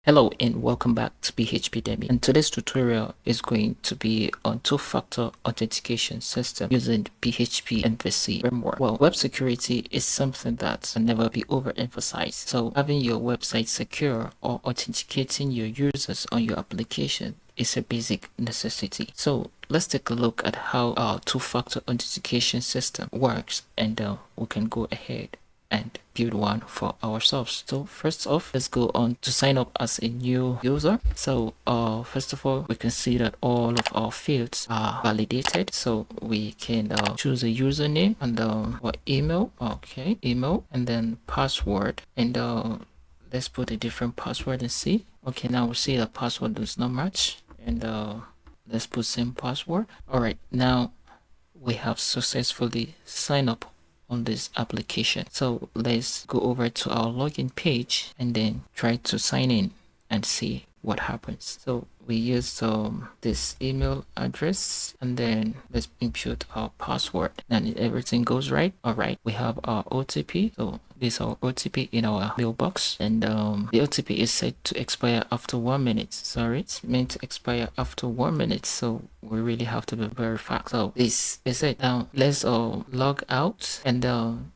Hello and welcome back to PHP Demi, and today's tutorial is going to be on two-factor authentication system using PHP MVC framework. Well, web security is something that can never be overemphasized. So having your website secure or authenticating your users on your application is a basic necessity. So let's take a look at how our two-factor authentication system works, and we can go ahead and build one for ourselves. So first off, let's go on to sign up as a new user. So first of all, we can see that all of our fields are validated. So we can choose a username and or email. Okay, email, and then password, and let's put a different password and see. Okay, now we see the password does not match, and let's put same password. All right, now we have successfully signed up on this application. So let's go over to our login page and then try to sign in and see what happens. So we use this email address, and then let's input our password, and everything goes right. All right, we have our OTP. So this is our OTP in our mailbox, and the OTP is set to expire after 1 minute. Sorry, it's meant to expire after 1 minute, so we really have to be very fast. So this is it. Now let's log out and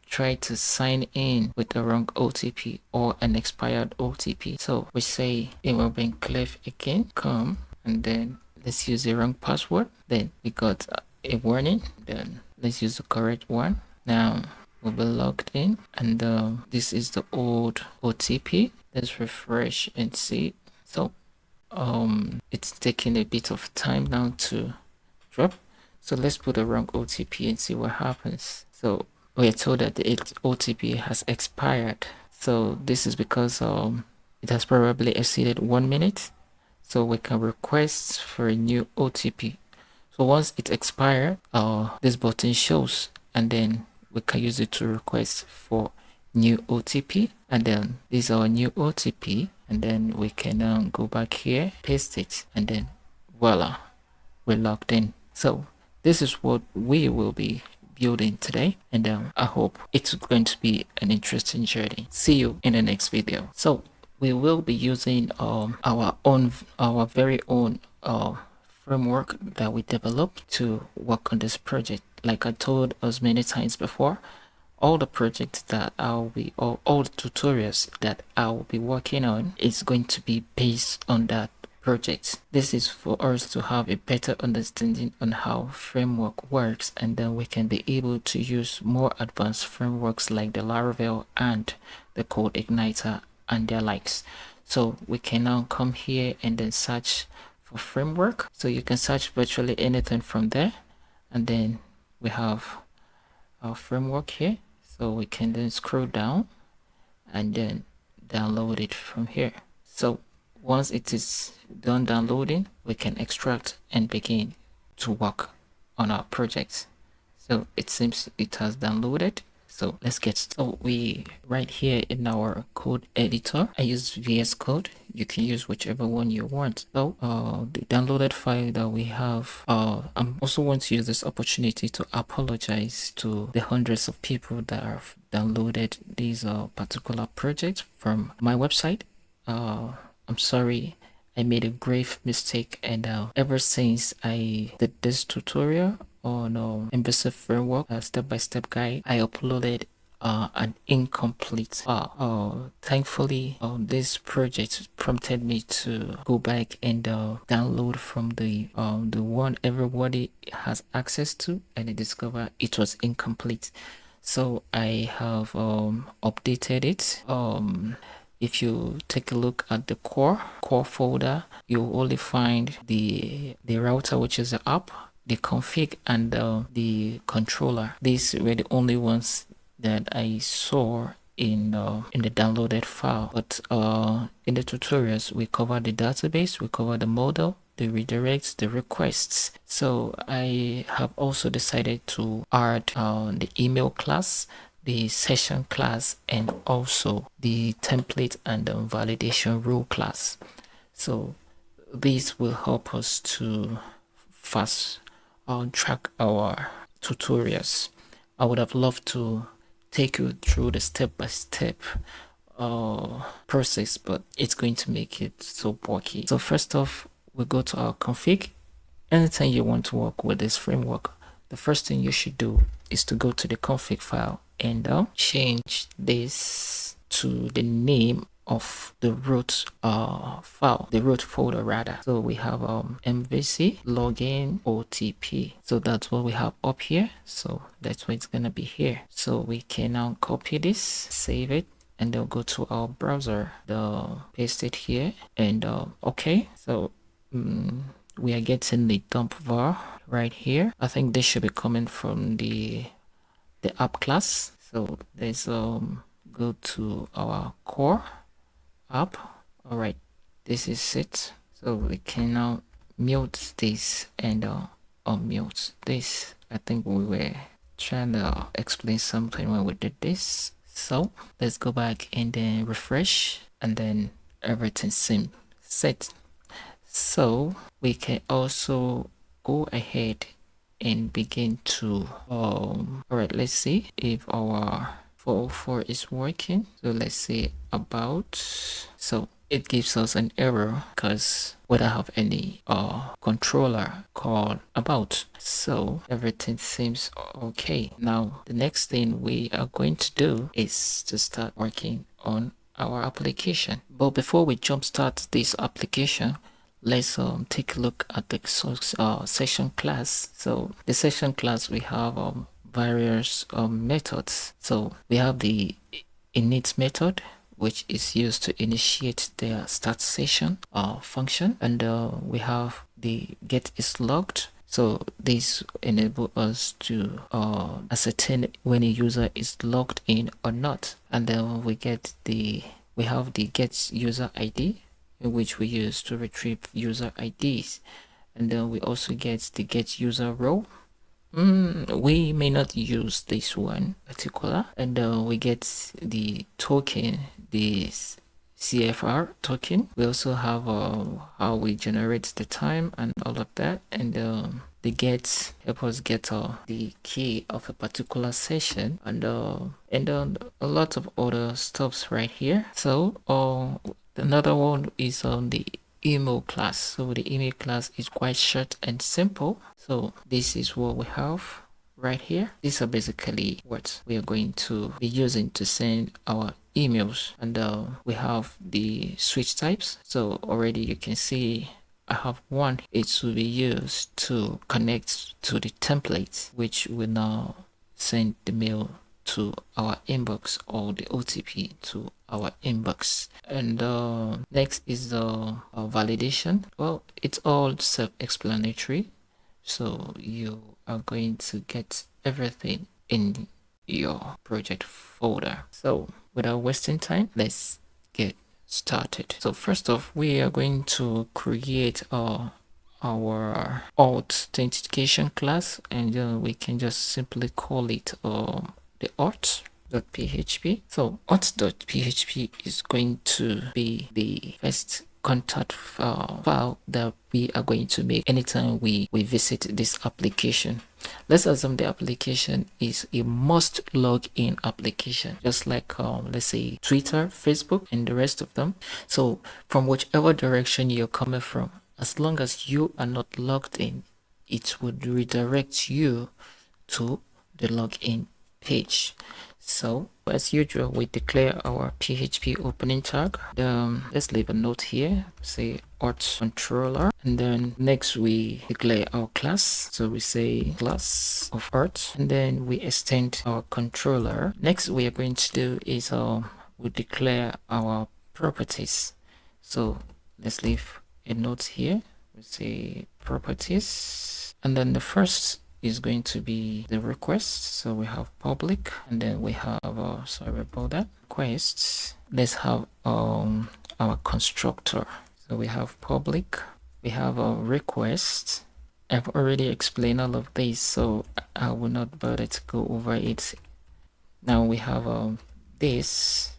try to sign in with the wrong OTP or an expired OTP. So we say it will be cliff again, come, and then let's use the wrong password. Then we got a warning. Then let's use the correct one. Now we'll be logged in, and this is the old OTP. Let's refresh and see. So it's taking a bit of time now to drop. So let's put the wrong OTP and see what happens. So we are told that the OTP has expired. So this is because it has probably exceeded 1 minute. So we can request for a new OTP. So once it expired, this button shows, and then we can use it to request for new OTP, and then this is our new OTP, and then we can go back here, paste it, and then voila, we're logged in. So this is what we will be building today, and I hope it's going to be an interesting journey. See you in the next video. So we will be using our very own framework that we developed to work on this project. Like I told us many times before, all the projects that all the tutorials that I'll be working on is going to be based on that project. This is for us to have a better understanding on how framework works, and then we can be able to use more advanced frameworks like the Laravel and the Code Igniter and their likes. So we can now come here and then search for framework. So you can search virtually anything from there, and then we have our framework here. So we can then scroll down and then download it from here. So once it is done downloading, we can extract and begin to work on our project. So it seems it has downloaded. So let's get started. So we right here in our code editor, I use VS Code. You can use whichever one you want. So the downloaded file that we have, I also want to use this opportunity to apologize to the hundreds of people that have downloaded these particular projects from my website. I'm sorry, I made a grave mistake, and ever since I did this tutorial on MVC framework, step-by-step guide, I uploaded an incomplete file. Thankfully, this project prompted me to go back and download from the one everybody has access to, and I discovered it was incomplete. So I have updated it. If you take a look at the core folder, you'll only find the router, which is the app, the config, and the controller. These were the only ones that I saw in the downloaded file. But in the tutorials, we cover the database, we cover the model, the redirects, the requests. So I have also decided to add the email class, the session class, and also the template and validation rule class. So these will help us to fast track our tutorials. I would have loved to take you through the step-by-step process, but it's going to make it so bulky. So first off, we go to our config. Anytime you want to work with this framework, the first thing you should do is to go to the config file and change this to the name of the root file, the root folder rather. So we have MVC login OTP. So that's what we have up here. So that's what it's gonna be here. So we can now copy this, save it, and then go to our browser, paste it here, and okay. So we are getting the dump var right here. I think this should be coming from the app class. So let's go to our core app. All right, this is it. So we can now mute this and unmute this. I think we were trying to explain something when we did this. So let's go back and then refresh, and then everything seems set. So we can also go ahead and begin to all right, let's see if our 404 is working. So let's say about. So it gives us an error because we don't have any controller called about. So everything seems okay. Now the next thing we are going to do is to start working on our application. But before we jumpstart this application, let's take a look at the session class. So the session class, we have various methods. So we have the init method, which is used to initiate the start session function, and we have the get is logged. So this enables us to ascertain when a user is logged in or not, and then we have the get user ID, which we use to retrieve user IDs, and then we also get the get user role. We may not use this one particular, and we get the token, the CFR token. We also have how we generate the time and all of that, and the get help us get the key of a particular session, and a lot of other stuffs right here. So another one is on the email class. So the email class is quite short and simple. So this is what we have right here. These are basically what we are going to be using to send our emails, and we have the switch types. So already you can see I have one. It will be used to connect to the template, which will now send the mail to our inbox, or the OTP to our inbox. And next is the validation. Well, it's all self-explanatory, so you are going to get everything in your project folder. So without wasting time, let's get started. So first off, we are going to create our authentication class, and we can just simply call it the auth.php. So auth.php is going to be the first contact file that we are going to make anytime we visit this application. Let's assume the application is a must log in application, just like let's say Twitter, Facebook, and the rest of them. So from whichever direction you're coming from, as long as you are not logged in, it would redirect you to the login page. So as usual, we declare our PHP opening tag. Let's leave a note here, say auth controller, and then next we declare our class. So we say class of auth, and then we extend our controller. Next we are going to do is we declare our properties. So let's leave a note here. We say properties, and then the first is going to be the request. So we have public, and then we have sorry about that, requests. Let's have our constructor. So we have public, we have a request. I've already explained all of this, so I will not bother to go over it. Now we have this.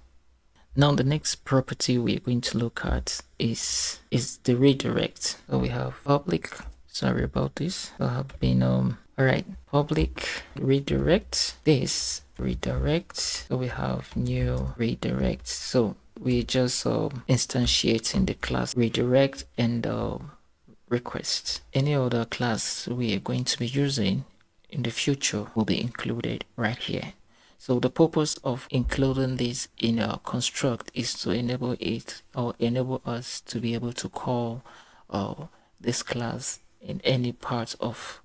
Now the next property we're going to look at is the redirect. So we have public. Sorry about this. I have been All right, public redirect, this redirect. So we have new redirect. So we just instantiating the class redirect and request. Any other class we are going to be using in the future will be included right here. So the purpose of including this in our construct is to enable it or enable us to be able to call this class in any part of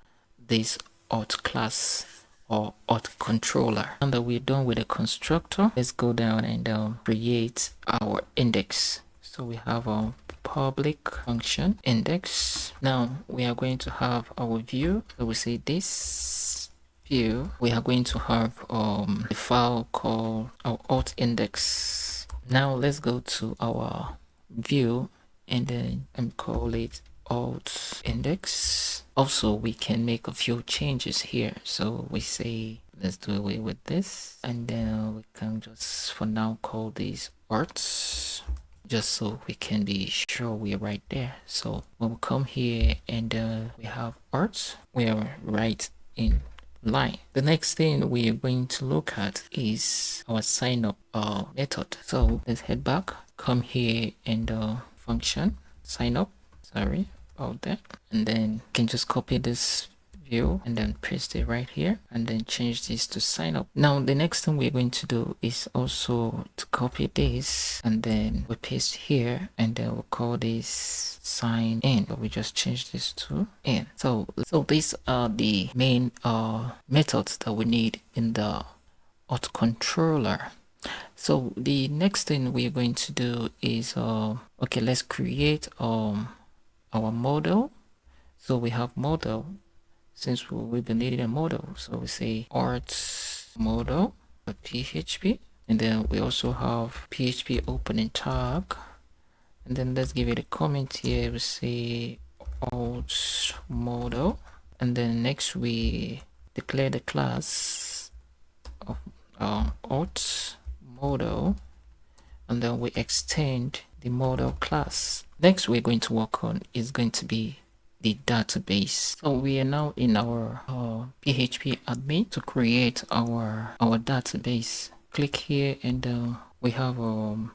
this auth class or auth controller. Now that we're done with the constructor, let's go down and create our index. So we have our public function index. Now we are going to have our view. So we say this view, we are going to have a file called our auth index. Now let's go to our view and then call it auth index. Also, we can make a few changes here. So we say let's do away with this, and then we can just for now call these auths, just so we can be sure we're right there. So when we come here and we have auths, we are right in line. The next thing we are going to look at is our sign up method. So let's head back, come here and function sign up, sorry about that, and then you can just copy this view and then paste it right here and then change this to sign up. Now the next thing we're going to do is also to copy this and then we paste here and then we'll call this sign in, but we just change this to in. So these are the main methods that we need in the auth controller. So the next thing we're going to do is okay, let's create our model. So we have model, since we've been needing a model, so we say auth model.php, and then we also have PHP opening tag, and then let's give it a comment here. We say auth model, and then next we declare the class of auth model, and then we extend the model class. Next we're going to work on is going to be the database. So we are now in our PHP admin to create our database. Click here and we have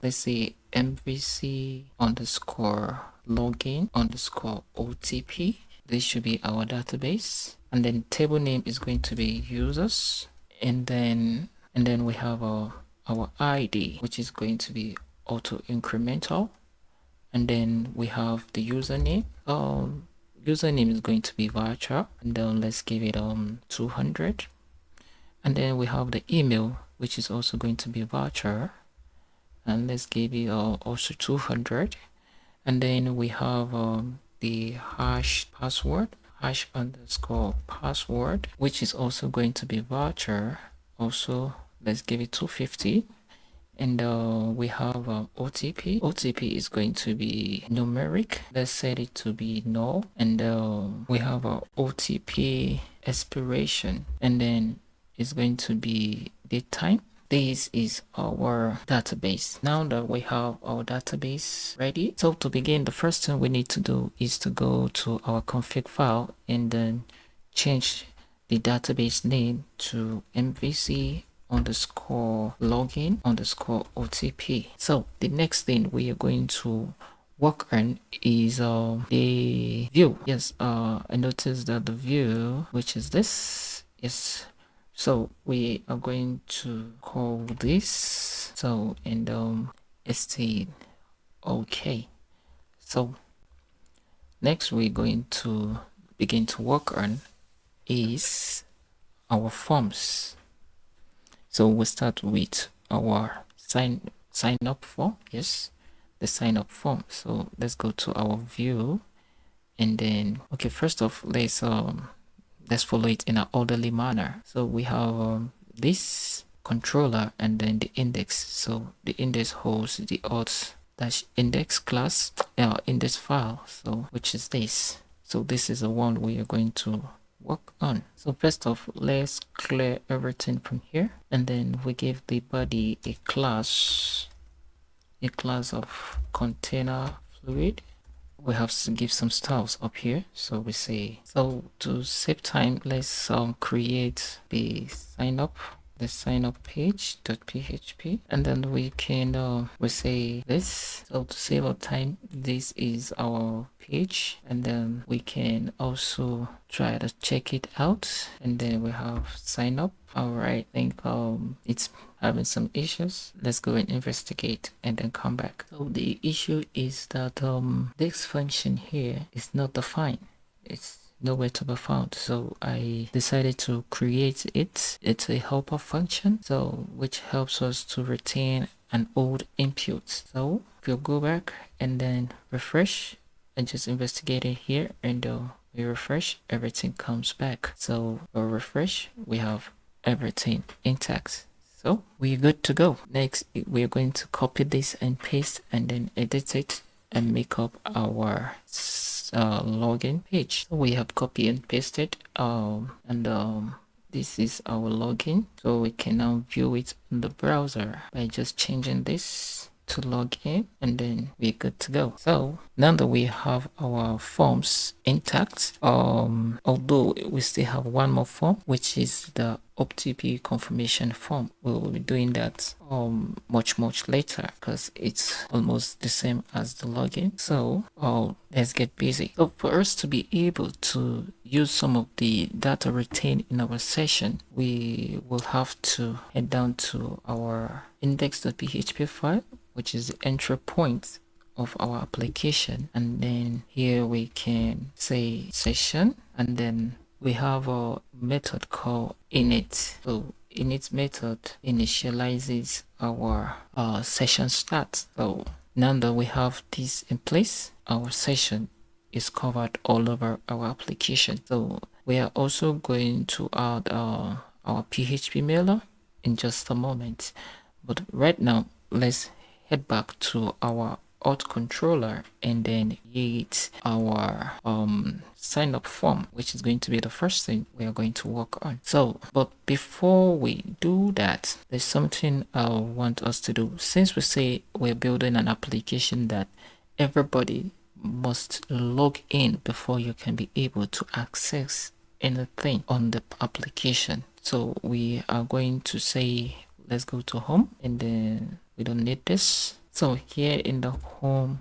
let's say MVC underscore login underscore OTP. This should be our database, and then table name is going to be users, and then we have our ID, which is going to be auto incremental, and then we have the username. Username is going to be voucher, and then let's give it 200, and then we have the email, which is also going to be voucher, and let's give it also 200, and then we have the hash underscore password, which is also going to be voucher. Also, let's give it 250. And we have OTP. OTP is going to be numeric. Let's set it to be null. And we have OTP expiration, and then it's going to be date time. This is our database. Now that we have our database ready, so to begin, the first thing we need to do is to go to our config file and then change the database name to MVC underscore login underscore OTP. So the next thing we are going to work on is the view. Yes, I noticed that the view, which is this, yes. So we are going to call this, so, and st okay. So next we're going to begin to work on is our forms. So we'll start with our sign up form. Yes, the sign up form. So let's go to our view, and then okay, first off, let's follow it in an orderly manner. So we have this controller and then the index. So the index holds the auth-index class index file, so which is this. So this is the one we are going to work on. So first off, let's clear everything from here, and then we give the body a class of container fluid we have to give some styles up here. So we say, so to save time, let's create the sign up page.php, and then we can we say this. So to save our time, this is our page, and then we can also try to check it out, and then we have sign up. All right, I think it's having some issues. Let's go and investigate and then come back. So the issue is that this function here is not defined. It's nowhere to be found, so I decided to create it. It's a helper function, so which helps us to retain an old input. So if you go back and then refresh and just investigate it here, and we refresh, everything comes back. So we'll refresh, we have everything intact. So we're good to go. Next, we're going to copy this and paste, and then edit it and make up our login page. So we have copied and pasted, this is our login, so we can now view it in the browser by just changing this to log in, and then we're good to go. So now that we have our forms intact, although we still have one more form, which is the OTP confirmation form. We'll be doing that much later, because it's almost the same as the login. So let's get busy. So for us to be able to use some of the data retained in our session, we will have to head down to our index.php file, which is the entry point of our application, and then here we can say session, and then we have a method called init. So init method initializes our session start. So now that we have this in place, our session is covered all over our application. So we are also going to add our PHP mailer in just a moment, but right now let's head back to our auth controller and then create our sign up form, which is going to be the first thing we are going to work on. So but before we do that, there's something I want us to do. Since we say we're building an application that everybody must log in before you can be able to access anything on the application, so we are going to say, let's go to home, and then we don't need this. So here in the home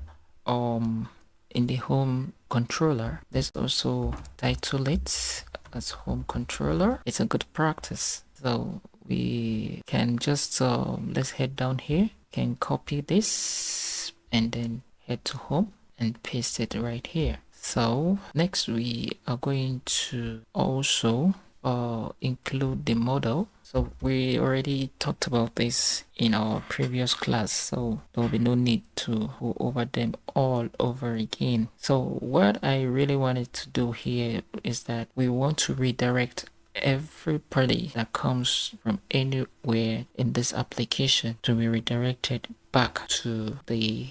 controller, let's also title it as home controller. It's a good practice. So we can just let's head down here, can copy this and then head to home and paste it right here. So next we are going to also include the model. So we already talked about this in our previous class, so there will be no need to go over them all over again. So what I really wanted to do here is that we want to redirect everybody that comes from anywhere in this application to be redirected back to the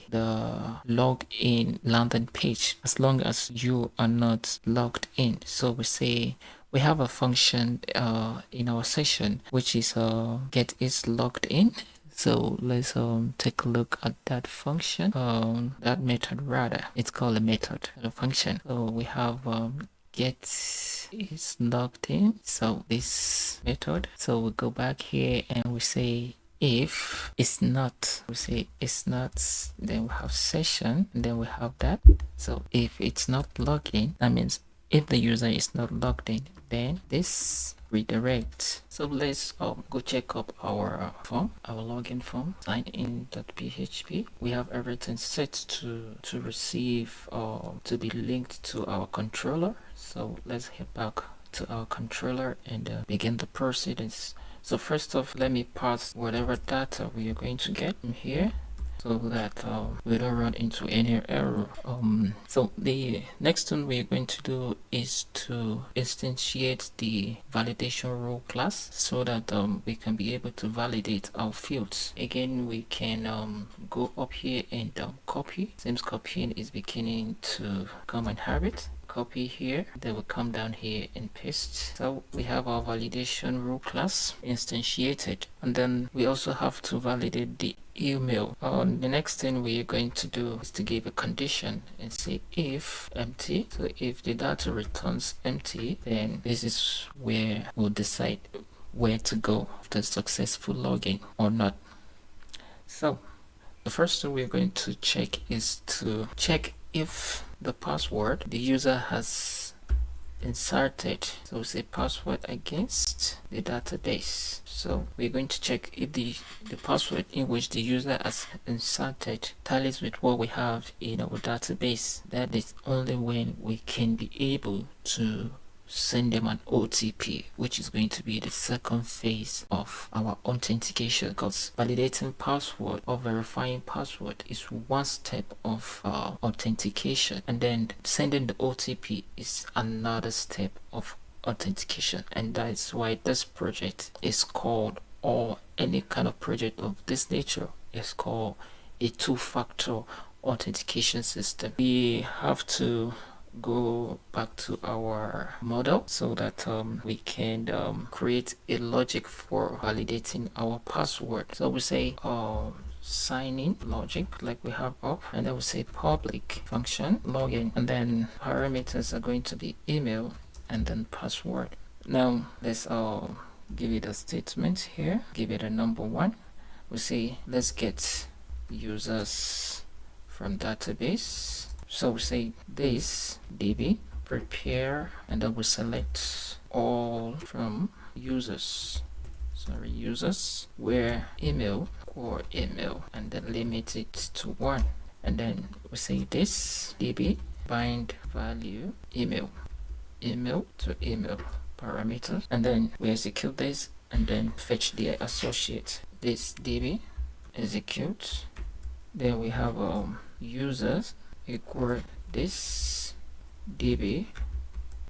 login landing page, as long as you are not logged in. So we say we have a function in our session which is get is logged in. So let's take a look at that function, that method rather. It's called a method, a function. So we have get is logged in, so this method. So we go back here and we say if it's not, we say it's not, then we have session, and then we have that. So if it's not logged in, that means if the user is not logged in, then this redirect. So let's go check up our form, our login form, sign in.php. We have everything set to receive to be linked to our controller. So let's head back to our controller and begin the proceedings. So first off, let me pass whatever data we are going to get from here, so that we don't run into any error. So the next thing we're going to do is to instantiate the validation role class, so that we can be able to validate our fields. Again, we can go up here and copy. Seems copying is beginning to become a habit, copy here, then we come down here and paste. So we have our validation rule class instantiated, and then we also have to validate the email. The next thing we are going to do is to give a condition and say if empty. So if the data returns empty, then this is where we'll decide where to go after successful login or not. So the first thing we're going to check is to check if the password the user has inserted, so say password against the database. So we're going to check if the password in which the user has inserted tallies with what we have in our database. That is only when we can be able to send them an OTP, which is going to be the second phase of our authentication, because validating password or verifying password is one step of authentication, and then sending the OTP is another step of authentication. And that is why this project is called, or any kind of project of this nature is called, a two-factor authentication system. We have to go back to our model so that we can create a logic for validating our password. So we say sign in logic like we have up, and then we say public function login, and then parameters are going to be email and then password. Now let's give it a statement here, give it a number 1. We say let's get users from database. So we say this db prepare, and then we select all from users, where email or email, and then limit it to 1. And then we say this db bind value email to email parameters, and then we execute this and then fetch the associate. This db execute, then we have users equal this db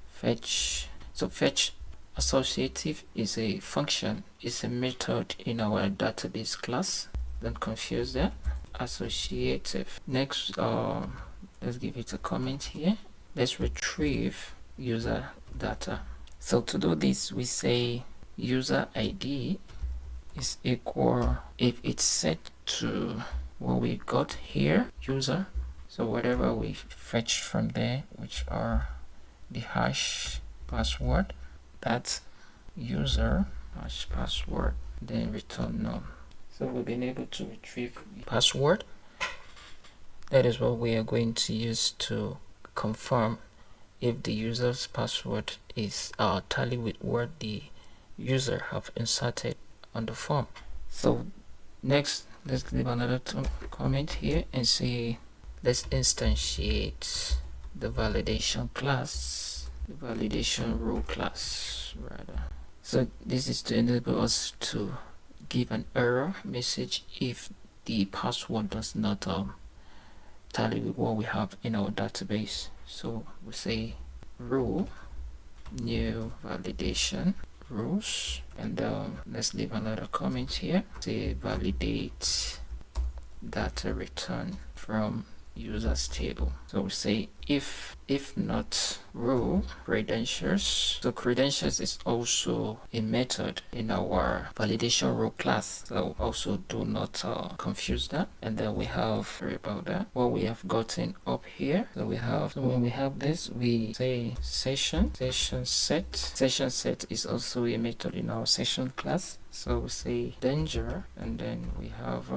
fetch. So fetch associative is a function, it's a method in our database class. Don't confuse that. Associative. Next, let's give it a comment here. Let's retrieve user data. So to do this, we say user ID is equal, if it's set to what we got here, user, so whatever we fetch from there, which are the hash password, that's user hash password, then return none. So we've been able to retrieve the password. That is what we are going to use to confirm if the user's password is tally with what the user have inserted on the form. So next, let's leave another comment here and say let's instantiate the validation class, the validation rule class rather. So this is to enable us to give an error message if the password does not tally with what we have in our database. So we say rule new validation rules, and let's leave another comment here. Say validate data return from users table. So we say if not rule credentials. So credentials is also a method in our validation rule class, so also do not confuse that. And then we have, sorry about that, what we have gotten up here. So we have, so when we have this, we say session set is also a method in our session class. So we say danger, and then we have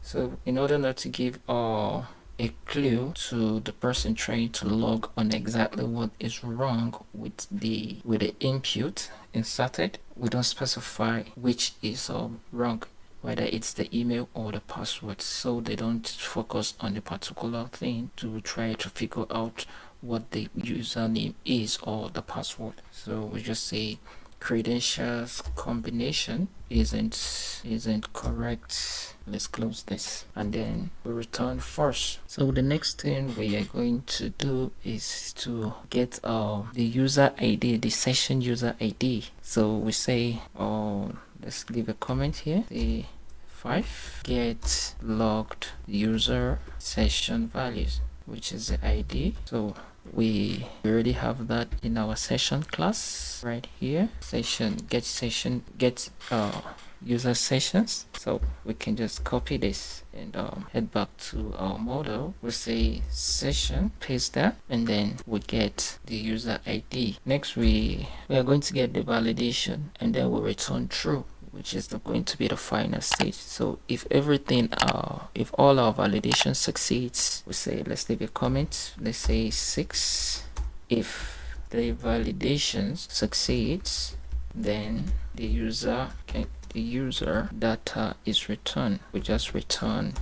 so in order not to give a clue to the person trying to log on exactly what is wrong with the input inserted, we don't specify which is wrong, whether it's the email or the password, so they don't focus on the particular thing to try to figure out what the username is or the password. So we just say credentials combination isn't correct. Let's close this, and then we return false. So the next thing we are going to do is to get the user ID, the session user ID. So we say let's leave a comment here, the 5 get logged user session values, which is the ID. So we already have that in our session class right here. Get user sessions. So we can just copy this and head back to our model. We'll say session, paste that, and then we get the user ID. Next we are going to get the validation, and then we'll return true, which is going to be the final stage. So if everything if all our validation succeeds, we say, let's leave a comment, let's say 6. If the validation succeeds, then the user data is returned. We just return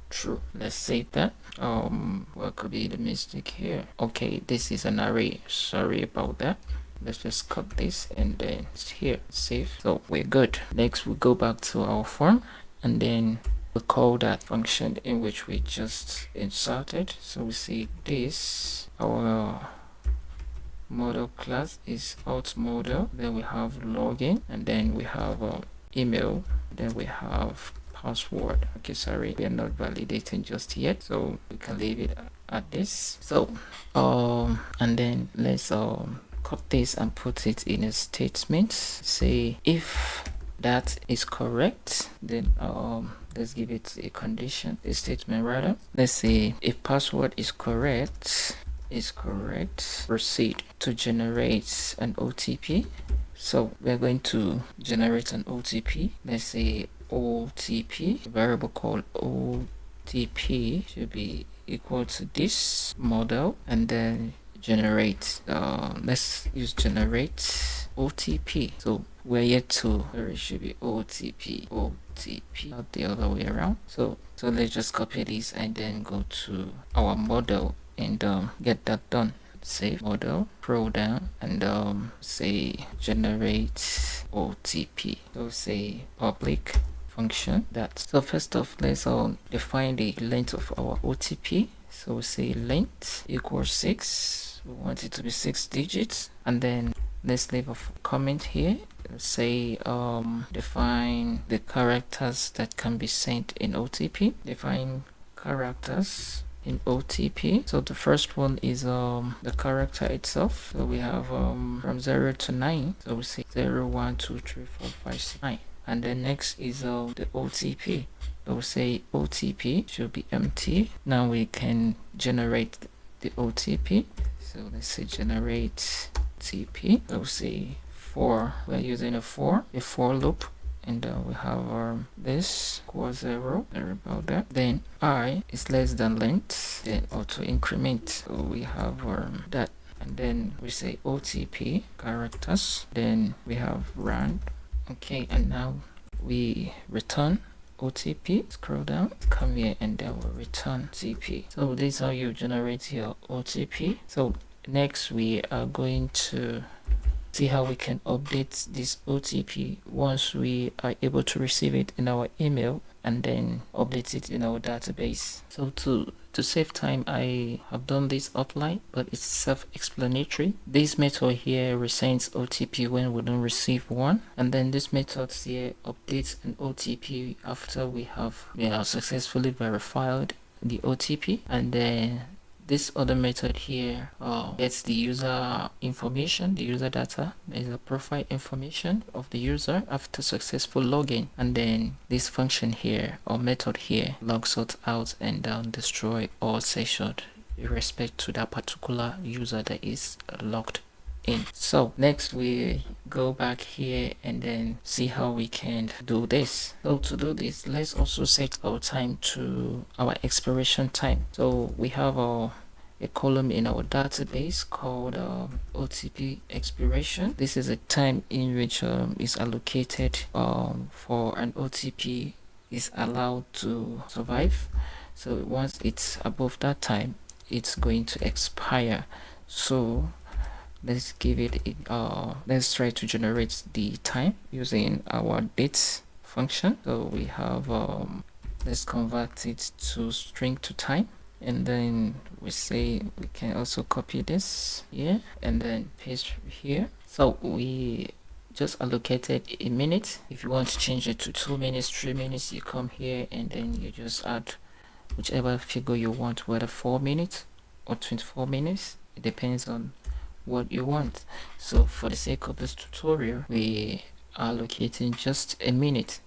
true. Let's save that. What could be the mistake here? Okay, this is an array, sorry about that. Let's just cut this and then here, save. So we're good. Next we go back to our form, and then we call that function in which we just inserted. So we see this, our model class is auth model, then we have login, and then we have email, then we have password. Okay, sorry, we are not validating just yet, so we can leave it at this. So and then let's cut this and put it in a statement. Say if that is correct, then let's give it a condition, a statement rather. Let's say if password is correct, proceed to generate an OTP. So we're going to generate an OTP. Let's say OTP, a variable called OTP should be equal to this model, and then generate, let's use generate OTP. So we're yet to, or it should be OTP, not the other way around. So let's just copy this and then go to our model and get that done. Save model, scroll down, and say generate OTP. So say public function that. So first off, let's define the length of our OTP. So we say length equals 6. We want it to be 6 digits, and then let's leave a comment here. Say define the characters that can be sent in OTP. Define characters in OTP. So the first one is the character itself. So we have from 0 to 9. So we say 0, 1, 2, 3, 4, 5, 6, 9. And then next is the OTP. So we say OTP should be empty. Now we can generate the OTP. So let's say generate OTP. So we say 4. We're using a for loop. And we have this equals 0. Sorry about that. Then I is less than length. Then auto increment. So we have that. And then we say OTP characters. Then we have rand. Okay, and now we return OTP. Scroll down, come here, and then we'll return OTP. So this is how you generate your OTP. So next we are going to see how we can update this OTP once we are able to receive it in our email, and then update it in our database. So to save time, I have done this offline, but it's self-explanatory. This method here resends OTP when we don't receive one, and then this method here updates an OTP after we have successfully verified the OTP, and then this other method here gets the user information, the user data. There's a profile information of the user after successful login, and then this function here or method here logs it out and destroy all session with respect to that particular user that is logged in. So next we go back here and then see how we can do this. So to do this, let's also set our time to our expiration time. So we have a column in our database called OTP expiration. This is a time in which is allocated for an OTP is allowed to survive. So once it's above that time, it's going to expire. So let's give it let's try to generate the time using our dates function. So we have let's convert it to string to time, and then we say we can also copy this here and then paste here. So we just allocated a minute. If you want to change it to 2 minutes, 3 minutes, you come here and then you just add whichever figure you want, whether 4 minutes or 24 minutes. It depends on what you want. So for the sake of this tutorial, we are allocating just a minute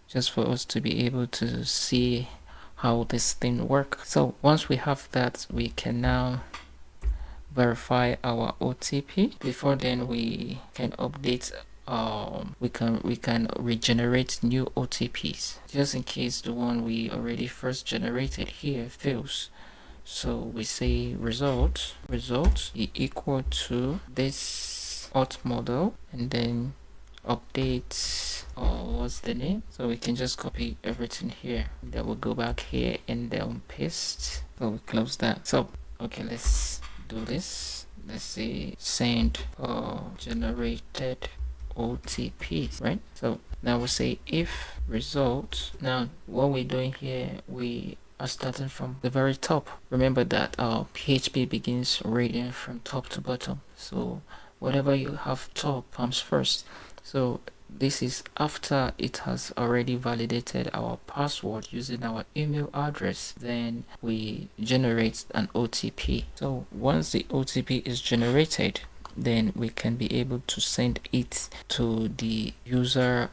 just for us to be able to see how this thing works. So once we have that, we can now verify our OTP. Before then, we can update we can regenerate new OTPs just in case the one we already first generated here fails. So we say result equal to this auth model, and then update what's the name. So we can just copy everything here, then we'll go back here and then paste. So we close that. So okay, let's do this. Let's say send generated OTPs, right? So now we'll say if result. Now what we're doing here, we are starting from the very top. Remember that PHP begins reading from top to bottom, so whatever you have top comes first. So this is after it has already validated our password using our email address. Then we generate an OTP. So once the OTP is generated, then we can be able to send it to the user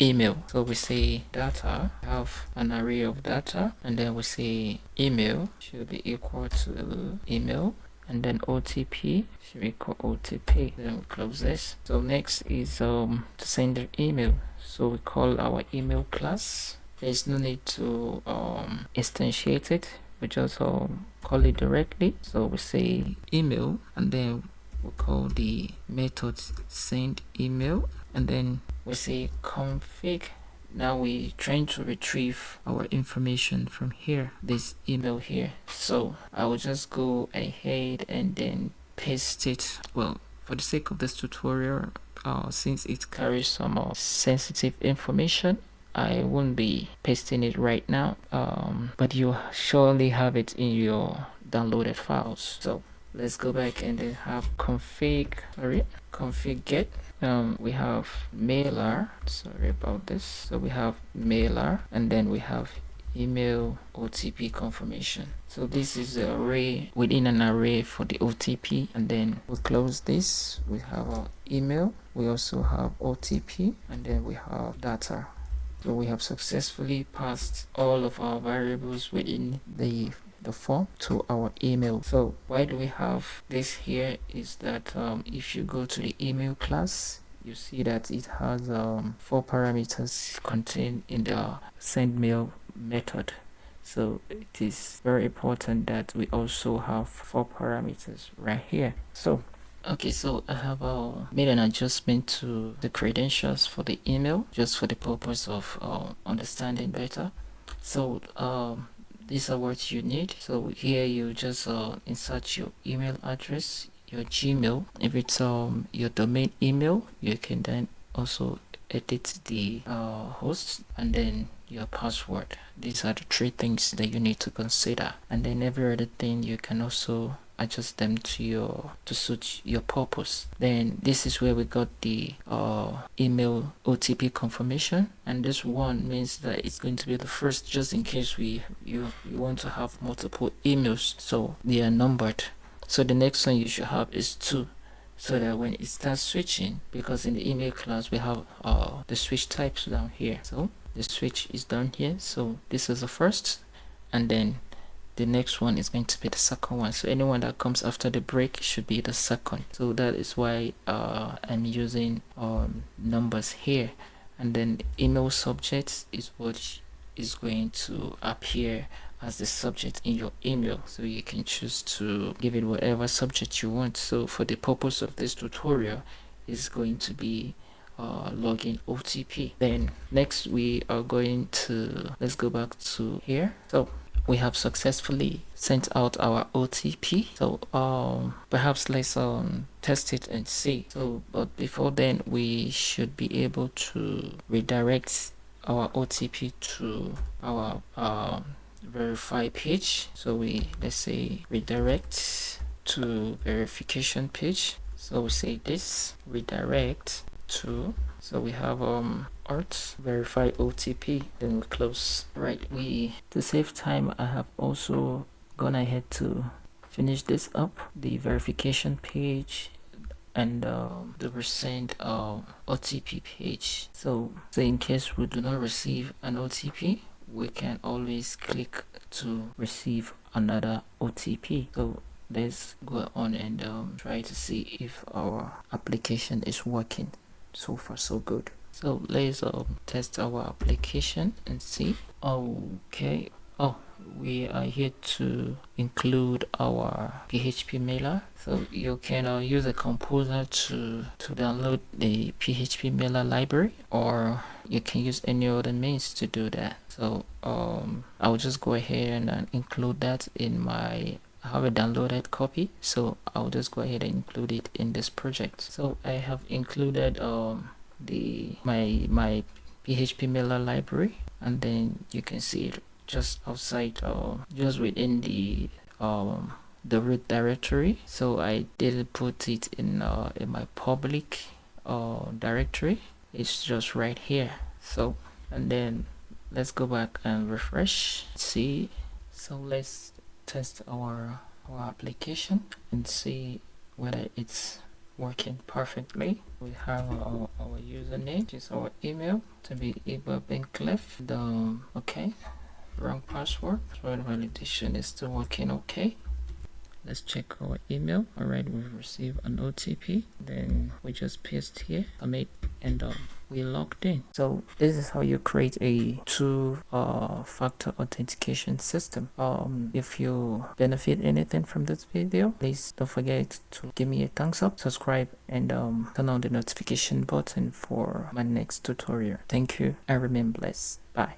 email. So we say data, have an array of data, and then we say email should be equal to email, and then OTP should equal OTP. Then we close this. So next is to send the email. So we call our email class. There's no need to instantiate it. We just call it directly. So we say email, and then we'll call the method send email, and then we say config. Now we're trying to retrieve our information from here, this email here. So I will just go ahead and then paste it. Well, for the sake of this tutorial, since it carries some sensitive information, I won't be pasting it right now, but you surely have it in your downloaded files. So let's go back and then have config get. We have mailer, sorry about this. So we have mailer, and then we have email OTP confirmation. So this is the array within an array for the OTP, and then we close this. We have our email, we also have OTP, and then we have data. So we have successfully passed all of our variables within the form to our email. So why do we have this here is that if you go to the email class, you see that it has 4 parameters contained in the send mail method. So it is very important that we also have 4 parameters right here. So okay, so I have made an adjustment to the credentials for the email just for the purpose of understanding better. So these are what you need. So here you just insert your email address, your Gmail. If it's your domain email, you can then also edit the host, and then your password. These are the 3 things that you need to consider, and then every other thing you can also adjust them to suit your purpose. Then this is where we got the email OTP confirmation, and this one means that it's going to be the first, just in case you want to have multiple emails, so they are numbered. So the next one you should have is 2, so that when it starts switching, because in the email class we have the switch types down here. So the switch is down here, so this is the first, and then the next one is going to be the second one. So anyone that comes after the break should be the second. So that is why I'm using numbers here. And then email subject is what is going to appear as the subject in your email. So you can choose to give it whatever subject you want. So for the purpose of this tutorial, is going to be login OTP. Then next we are going to, let's go back to here. So we have successfully sent out our OTP. So perhaps let's test it and see. So but before then, we should be able to redirect our OTP to our verify page. So let's say redirect to verification page. So we say this redirect to, so we have auth verify OTP, then we close. Right, to save time, I have also gone ahead to finish this up, the verification page and the recent OTP page. So in case we do not receive an OTP, we can always click to receive another OTP. So let's go on and try to see if our application is working. So far so good. So let's test our application and see. Okay. Oh, we are here to include our PHP mailer. So you can use a composer to download the PHP mailer library, or you can use any other means to do that. So I'll just go ahead and include that in my I have a downloaded copy, so I'll just go ahead and include it in this project. So I have included my PHP mailer library, and then you can see it just outside just within the root directory. So I didn't put it in my public directory. It's just right here. So, and then let's go back and refresh, see. So let's test our application and see whether it's working perfectly. We have our username, which is our email, to be Ibabenclef. Okay, wrong password. Password validation is still working okay. Let's check our email. Alright, we've received an OTP. Then we just paste here, submit, and we logged in. So this is how you create a two-factor authentication system. If you benefit anything from this video, please don't forget to give me a thumbs up, subscribe, and turn on the notification button for my next tutorial. Thank you and remain blessed. Bye.